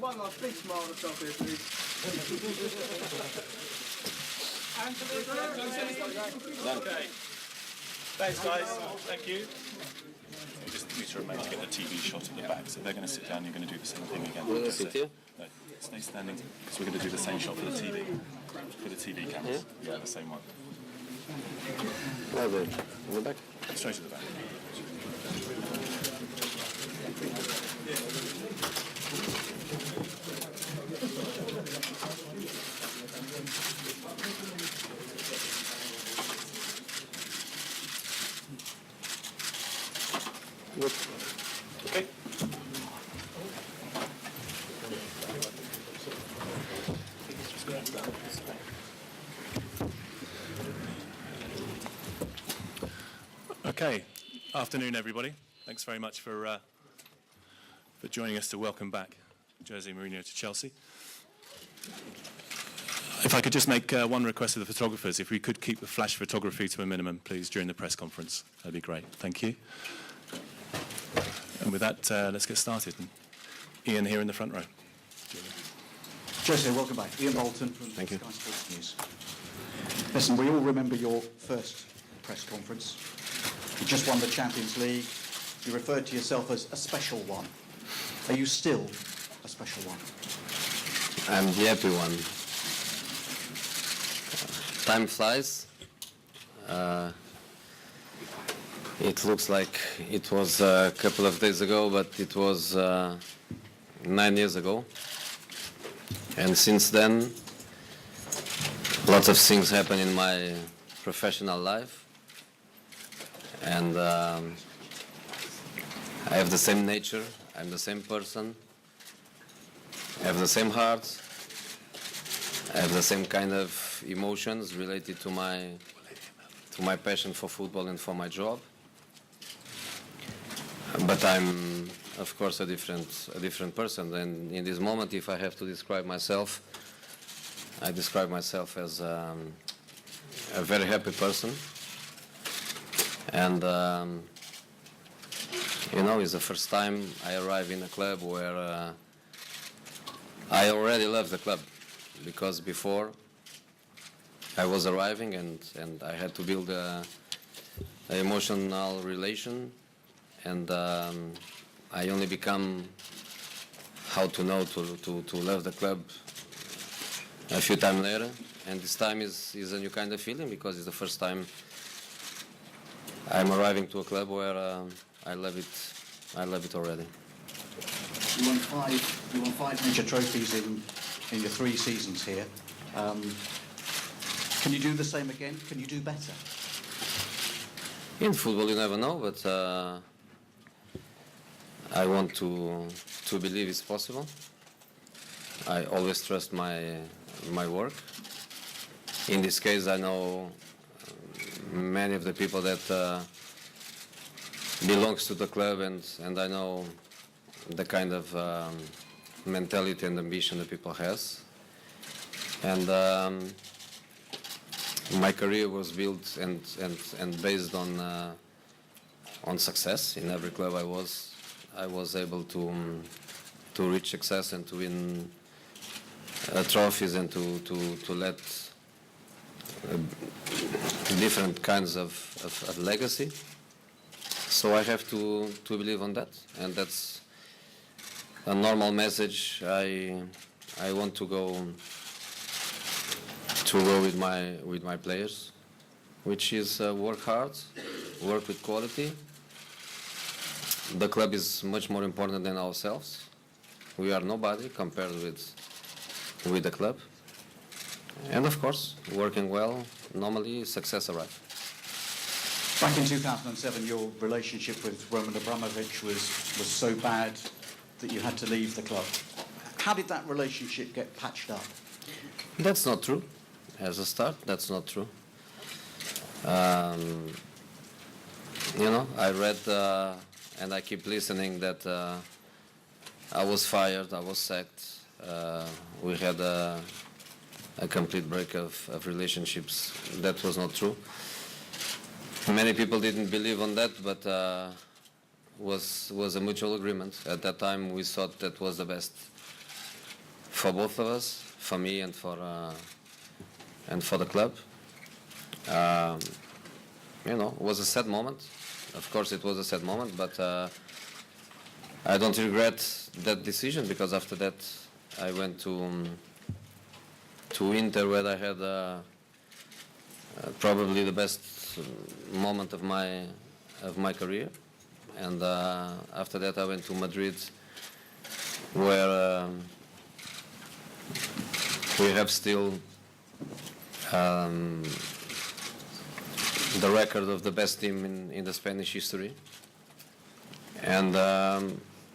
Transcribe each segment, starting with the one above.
One last big smile on the top here, please. Okay. Thanks, guys. Thank you. You just need to remain to get the TV shot at the back. So they're going to sit down. You're going to do the same thing again. Will they sit here? No, stay standing because we're going to do the same shot for the TV. For the TV cameras. Yeah, the same one. Where they? In the back? Straight to the back. Good. Okay. Okay. Afternoon, everybody. Thanks very much for joining us to welcome back Jose Mourinho to Chelsea. If I could just make one request of the photographers, if we could keep the flash photography to a minimum, please, during the press conference. That'd be great. Thank you. And with that, let's get started. Ian here in the front row. Jose, welcome back. Ian Bolton from Thank you. Sky Sports News. Listen, we all remember your first press conference. You just won the Champions League. You referred to yourself as a special one. Are you still a special one? I'm the happy one. Time flies. It looks like it was a couple of days ago, but it was 9 years ago. And since then, lots of things happen in my professional life. And I have the same nature, I'm the same person, I have the same heart, I have the same kind of emotions related to my passion for football and for my job. But I'm, of course, a different person. And in this moment, if I have to describe myself, I describe myself as a very happy person. And, you know, it's the first time I arrive in a club where I already love the club. Because before, I was arriving and I had to build an emotional relation. And I only become how to know to love the club a few times later. And this time is a new kind of feeling because it's the first time I'm arriving to a club where I love it already. You won five major trophies in your 3 seasons here. Can you do the same again? Can you do better? In football, you never know, but I want to believe it's possible. I always trust my work. In this case, I know many of the people that belongs to the club, and I know the kind of mentality and ambition that people has. And my career was built and based on success. In every club I was able to reach success and to win trophies and to let different kinds of legacy. So I have to believe on that, and that's a normal message I want to go with my players, which is work hard, work with quality. The club is much more important than ourselves. We are nobody compared with the club. And of course, working well, normally success arrives. Back in 2007, your relationship with Roman Abramovich was so bad that you had to leave the club. How did that relationship get patched up? That's not true. As a start, that's not true. You know, I read and I keep listening that I was fired, I was sacked. We had a complete break of relationships. That was not true. Many people didn't believe on that, but was a mutual agreement. At that time, we thought that was the best for both of us, for me and for the club. You know, it was a sad moment. Of course, it was a sad moment, but I don't regret that decision, because after that, I went to Inter, where I had probably the best moment of my career, and after that I went to Madrid, where we have still the record of the best team in the Spanish history, and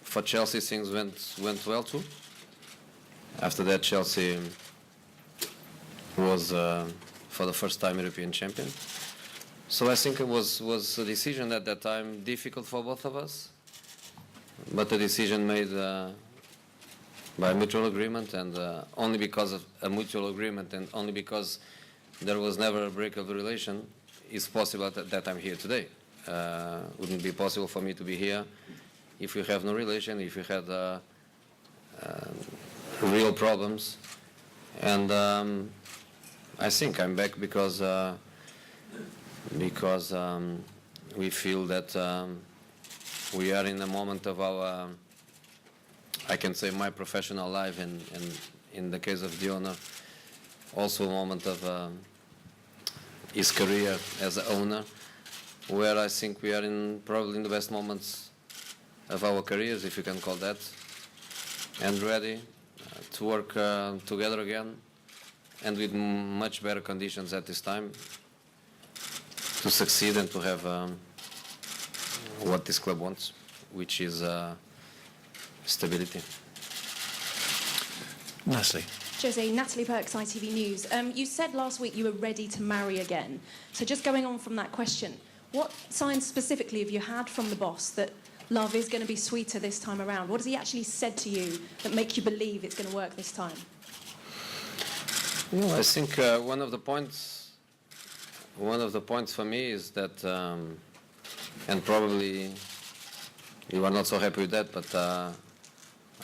for Chelsea things went well too. After that, Chelsea was for the first time European champion. So I think it was a decision at that time difficult for both of us, but a decision made by mutual agreement, and only because of a mutual agreement, and only because there was never a break of the relation, is possible that I'm here today. Wouldn't be possible for me to be here if we have no relation, if we had real problems. And I think I'm back because we feel that we are in a moment of our, I can say, my professional life, and in the case of the owner, also a moment of his career as an owner, where I think we are probably in the best moments of our careers, if you can call that, and ready to work together again, and with much better conditions at this time to succeed and to have what this club wants, which is stability. Natalie. Jose, Natalie Perks, ITV News. You said last week you were ready to marry again. So just going on from that question, what signs specifically have you had from the boss that love is going to be sweeter this time around? What has he actually said to you that make you believe it's going to work this time? Well, I think one of the points for me is that, and probably you are not so happy with that, but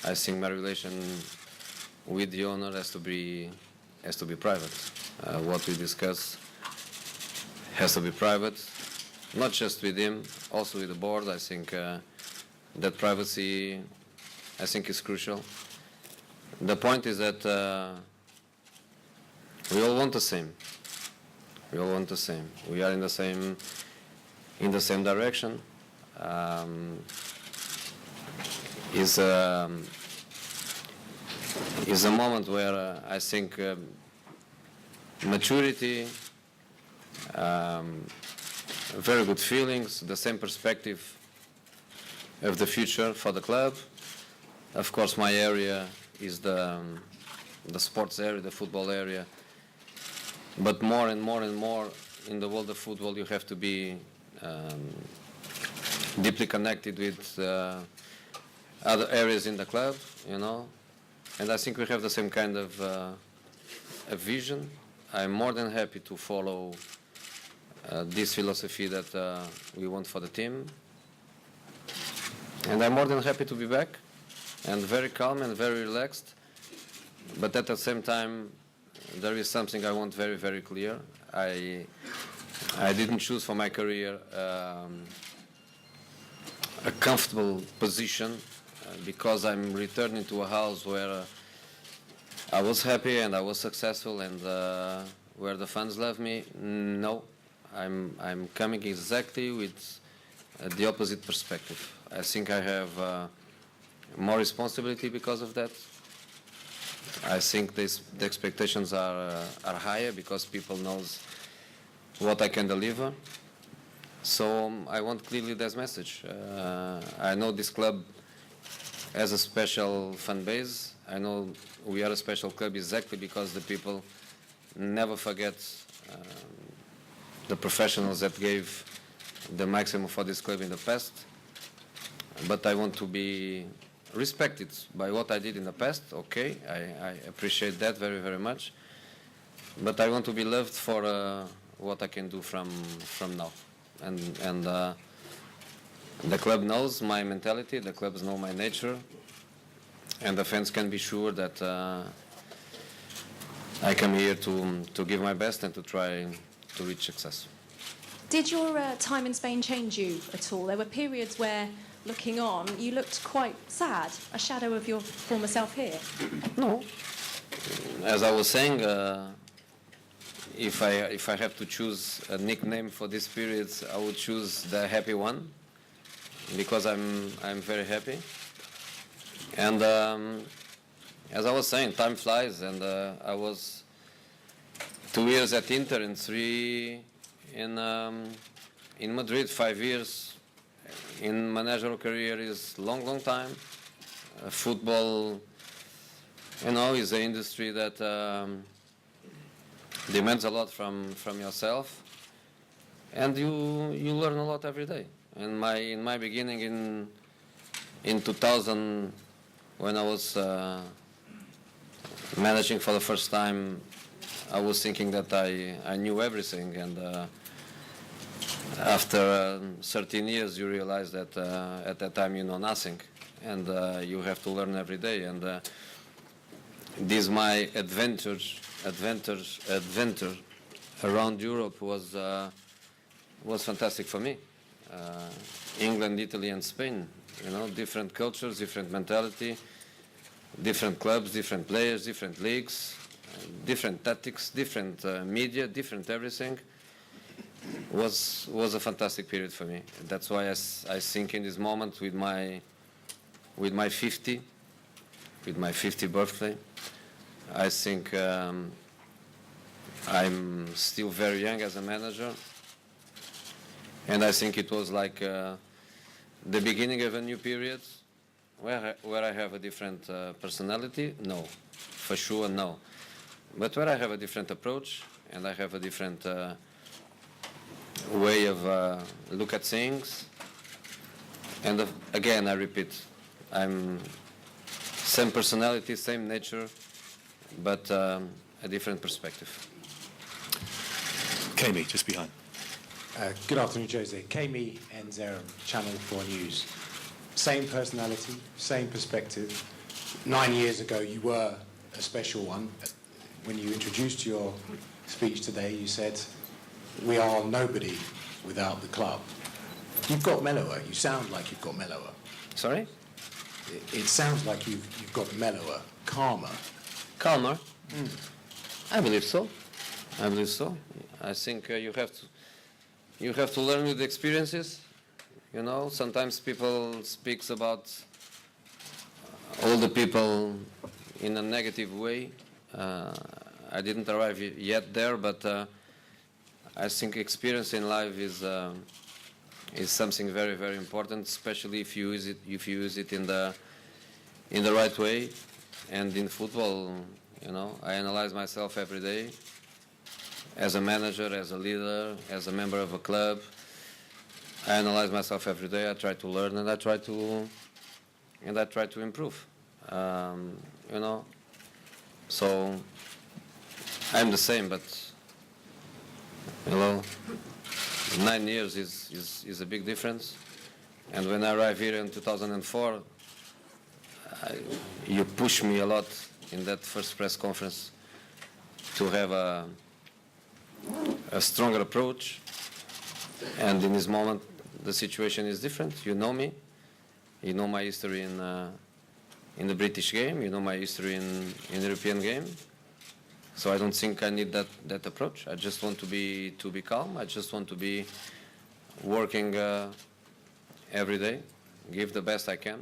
I think my relation with the owner has to be private. What we discuss has to be private, not just with him, also with the board. I think that privacy, I think, is crucial. The point is that we all want the same. We all want the same. We are in the same direction. Is a moment where I think maturity, very good feelings, the same perspective of the future for the club. Of course, my area is the sports area, the football area. But more and more and more in the world of football, you have to be deeply connected with other areas in the club, you know. And I think we have the same kind of a vision. I'm more than happy to follow this philosophy that we want for the team. And I'm more than happy to be back, and very calm and very relaxed. But at the same time, there is something I want very, very clear. I didn't choose for my career a comfortable position because I'm returning to a house where I was happy and I was successful and where the fans love me. No, I'm coming exactly with the opposite perspective. I think I have more responsibility because of that. I think the expectations are higher because people knows what I can deliver. So I want clearly this message. I know this club has a special fan base. I know we are a special club exactly because the people never forget the professionals that gave the maximum for this club in the past. But I want to be respected by what I did in the past. Okay, I appreciate that very, very much. But I want to be loved for what I can do from now. And the club knows my mentality, the clubs know my nature, and the fans can be sure that I come here to give my best and to try to reach success. Did your time in Spain change you at all? There were periods where, looking on, you looked quite sad, a shadow of your former self here. No. As I was saying, if I have to choose a nickname for this period, I would choose the happy one, because I'm very happy. And as I was saying, time flies, and I was 2 years at Inter and 3 in Madrid, 5 years in managerial career is long time. Football, is an industry that demands a lot from yourself, and you learn a lot every day. In my beginning in 2000, when I was managing for the first time, I was thinking that I knew everything, and after 13 years you realize that at that time you know nothing, and you have to learn every day. And this my adventure around Europe was fantastic for me. England, Italy, and Spain, different cultures, different mentality, different clubs, different players, different leagues, different tactics, different media, different everything. Was a fantastic period for me. That's why I think in this moment with my 50th birthday, I think I'm still very young as a manager, and I think it was like the beginning of a new period where I have a different personality. No, for sure no, but where I have a different approach and I have a different way of look at things. And again, I repeat, I'm same personality, same nature, but a different perspective. Kami, just behind. Good afternoon, Jose. Kami Nzerum, Channel 4 News. Same personality, same perspective. 9 years ago, you were a special one. When you introduced your speech today, you said, "We are nobody without the club." You've got mellower. You sound like you've got mellower. Sorry? It sounds like you've got mellower, calmer. Calmer? I believe so. I believe so. I think you have to learn with experiences. Sometimes people speaks about all the people in a negative way. I didn't arrive yet there, but I think experience in life is something very, very important, especially if you use it in the right way. And in football, I analyze myself every day as a manager, as a leader, as a member of a club. I analyze myself every day. I try to learn, and I try to improve. So I'm the same, but 9 years is a big difference. And when I arrived here in 2004, you pushed me a lot in that first press conference to have a stronger approach. And in this moment, the situation is different. You know me. You know my history in the British game. You know my history in European game. So I don't think I need that approach. I just want to be calm. I just want to be working every day, give the best I can.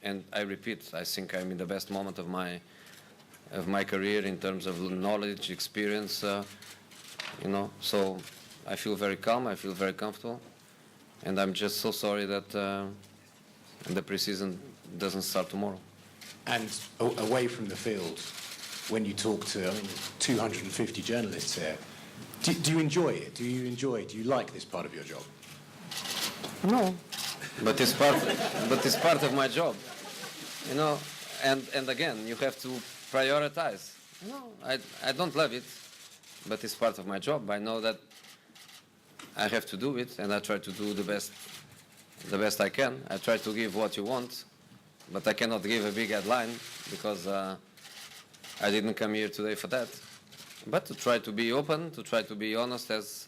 And I repeat, I think I'm in the best moment of my career in terms of knowledge, experience, you know. So I feel very calm, I feel very comfortable, and I'm just so sorry that the preseason doesn't start tomorrow. And away from the field, when you talk to 250 journalists here, do you enjoy it? Do you like this part of your job? No, but it's part of my job, you know. And again, you have to prioritize. You know, I don't love it, but it's part of my job. I know that I have to do it, and I try to do the best I can. I try to give what you want, but I cannot give a big headline because I didn't come here today for that. But to try to be open, to try to be honest, as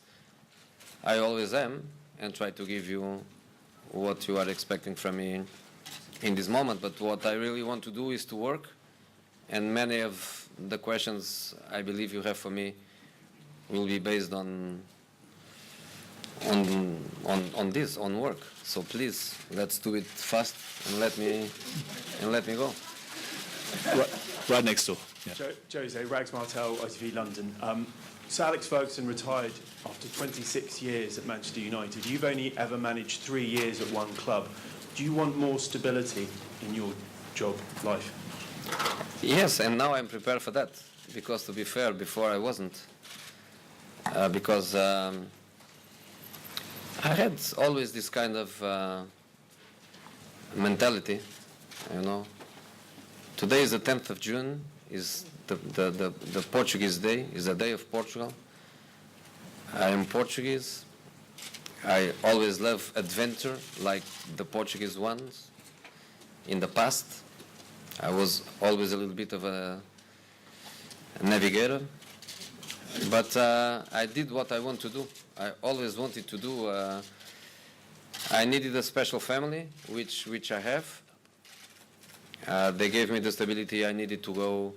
I always am, and try to give you what you are expecting from me in this moment. But what I really want to do is to work, and many of the questions I believe you have for me will be based on this, on work. So please, let's do it fast and let me go. Right next door. Yeah. Jose, Rags Martel, ITV London. Sir Alex Ferguson retired after 26 years at Manchester United. You've only ever managed 3 years at one club. Do you want more stability in your job life? Yes, and now I'm prepared for that. Because to be fair, before I wasn't. Because I had always this kind of mentality, you know. Today is the 10th of June, is the Portuguese day, is the day of Portugal. I am Portuguese. I always love adventure like the Portuguese ones. In the past, I was always a little bit of a navigator. But I did what I want to do. I always wanted to do. I needed a special family, which I have. They gave me the stability I needed to go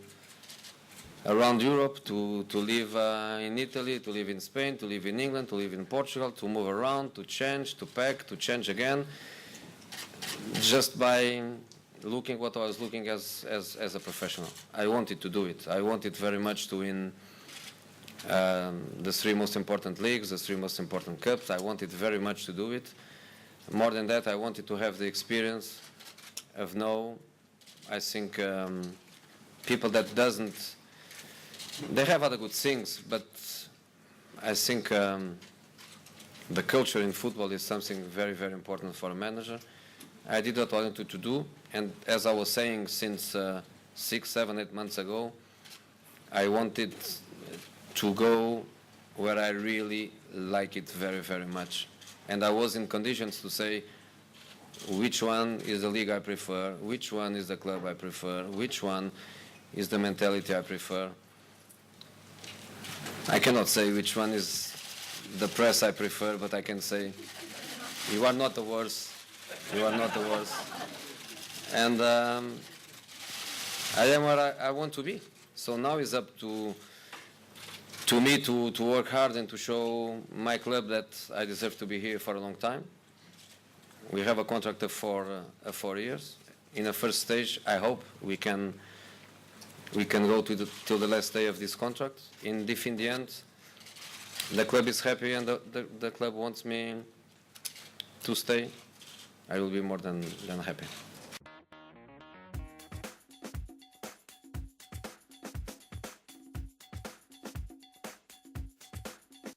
around Europe, to live in Italy, to live in Spain, to live in England, to live in Portugal, to move around, to change, to pack, to change again. Just by looking what I was looking as a professional. I wanted to do it. I wanted very much to win the 3 most important leagues, the 3 most important cups. I wanted very much to do it. More than that, I wanted to have the experience of I think people that doesn't, they have other good things, but I think the culture in football is something very, very important for a manager. I did what I wanted to do, and as I was saying since 6, 7, 8 months ago, I wanted to go where I really like it very, very much. And I was in conditions to say which one is the league I prefer, which one is the club I prefer, which one is the mentality I prefer. I cannot say which one is the press I prefer, but I can say you are not the worst. You are not the worst. And I am where I want to be. So now it's up to me to work hard and to show my club that I deserve to be here for a long time. We have a contract of 4 years. In the first stage, I hope we can go till the last day of this contract. If in the end, the club is happy and the club wants me to stay, I will be more than happy.